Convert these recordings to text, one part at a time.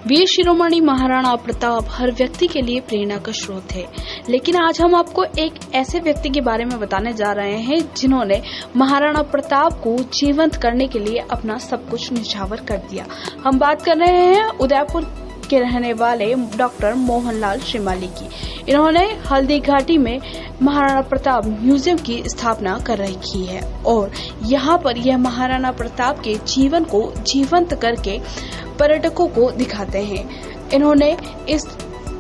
वीर शिरोमणि महाराणा प्रताप हर व्यक्ति के लिए प्रेरणा का स्रोत है, लेकिन आज हम आपको एक ऐसे व्यक्ति के बारे में बताने जा रहे हैं जिन्होंने महाराणा प्रताप को जीवंत करने के लिए अपना सब कुछ निछावर कर दिया। हम बात कर रहे हैं उदयपुर के रहने वाले डॉक्टर मोहनलाल श्रीमाली की। इन्होंने हल्दी घाटी में महाराणा प्रताप म्यूजियम की स्थापना कर रखी है और यहाँ पर यह महाराणा प्रताप के जीवन को जीवंत करके पर्यटकों को दिखाते हैं। इन्होंने इस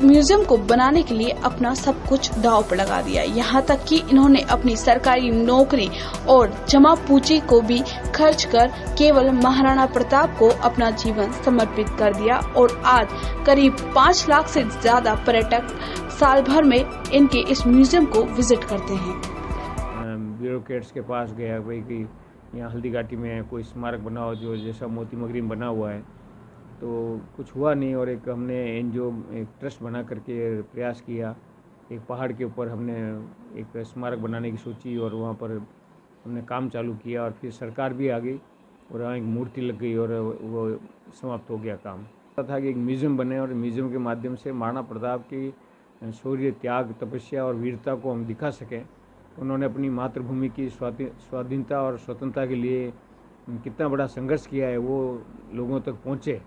म्यूजियम को बनाने के लिए अपना सब कुछ दांव पर लगा दिया, यहाँ तक कि इन्होंने अपनी सरकारी नौकरी और जमा पूंजी को भी खर्च कर केवल महाराणा प्रताप को अपना जीवन समर्पित कर दिया और आज करीब 5 लाख से ज्यादा पर्यटक साल भर में इनके इस म्यूजियम को विजिट करते हैं। ब्यूरोक्रेट्स के पास गया भाई कि यहाँ हल्दी घाटी में कोई स्मारक बना हो जो जैसा मोती मगरी में बना हुआ है, तो कुछ हुआ नहीं। और एक हमने एनजीओ एक ट्रस्ट बना करके प्रयास किया, एक पहाड़ के ऊपर हमने एक स्मारक बनाने की सोची और वहाँ पर हमने काम चालू किया और फिर सरकार भी आ गई और वहाँ एक मूर्ति लग गई और वो समाप्त हो गया काम। था कि एक म्यूज़ियम बने और म्यूज़ियम के माध्यम से महाराणा प्रताप की शौर्य, त्याग, तपस्या और वीरता को हम दिखा सकें। उन्होंने अपनी मातृभूमि की स्वाधीनता और स्वतंत्रता के लिए कितना बड़ा संघर्ष किया है वो लोगों तक पहुँचे।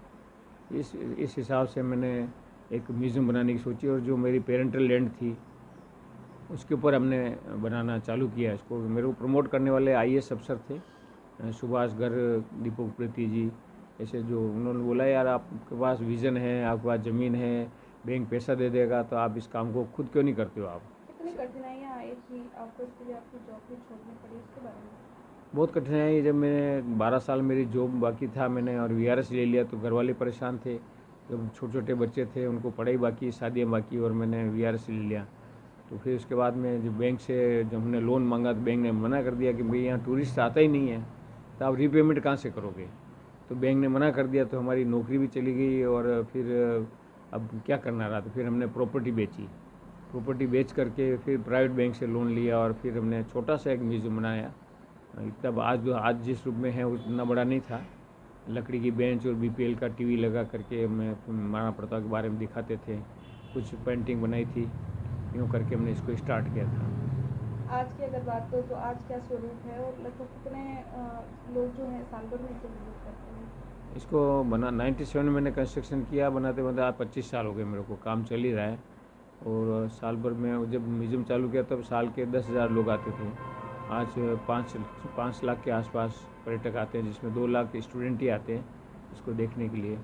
इस हिसाब से मैंने एक म्यूज़ियम बनाने की सोची और जो मेरी पेरेंटल लैंड थी उसके ऊपर हमने बनाना चालू किया। इसको मेरे को प्रमोट करने वाले आईएएस अफसर थे, सुभाष गर्ग, दीपक प्रीति जी, ऐसे जो उन्होंने बोला यार आपके पास विज़न है, आपके पास ज़मीन है, बैंक पैसा दे देगा, तो आप इस काम को खुद क्यों नहीं करते हो। आप कितनी कठिनाइयाँ आई थी आपको इसके लिए, आपकी जॉब भी छोड़नी पड़ी, इसके बारे में? बहुत कठिनाई। जब मैंने 12 साल मेरी जॉब बाकी था, मैंने और वीआरएस ले लिया तो घर वाले परेशान थे। जब छोटे छोटे बच्चे थे उनको पढ़ाई बाकी, शादियाँ बाकी और मैंने वीआरएस ले लिया। तो फिर उसके बाद में जब बैंक से जब हमने लोन मांगा तो बैंक ने मना कर दिया कि भाई यहाँ टूरिस्ट आता ही नहीं है, तो आप रीपेमेंट कहाँ से करोगे। तो बैंक ने मना कर दिया, तो हमारी नौकरी भी चली गई और फिर अब क्या करना रहा। तो फिर हमने प्रॉपर्टी बेची, प्रॉपर्टी बेच करके फिर प्राइवेट बैंक से लोन लिया और फिर हमने छोटा सा एक म्यूज़ियम बनाया। तब आज जिस रूप में है उतना बड़ा नहीं था, लकड़ी की बेंच और बीपीएल का टीवी लगा करके मैं महाराणा प्रताप के बारे में दिखाते थे, कुछ पेंटिंग बनाई थी, यूँ करके हमने इसको स्टार्ट किया था। आज की अगर बात करो तो आज क्या स्वरूप है और लगभग कितने लोग जो हैं साल भर में इसे विजिट करते हैं? इसको 97 में मैंने कंस्ट्रक्शन किया, बनाते बनाते आज 25 साल हो गए मेरे को, काम चल ही रहा है। और साल भर में जब म्यूज़ियम चालू किया तब साल के 10,000 लोग आते थे, आज 5 लाख के आसपास पर्यटक आते हैं, जिसमें 2 लाख स्टूडेंट ही आते हैं इसको देखने के लिए।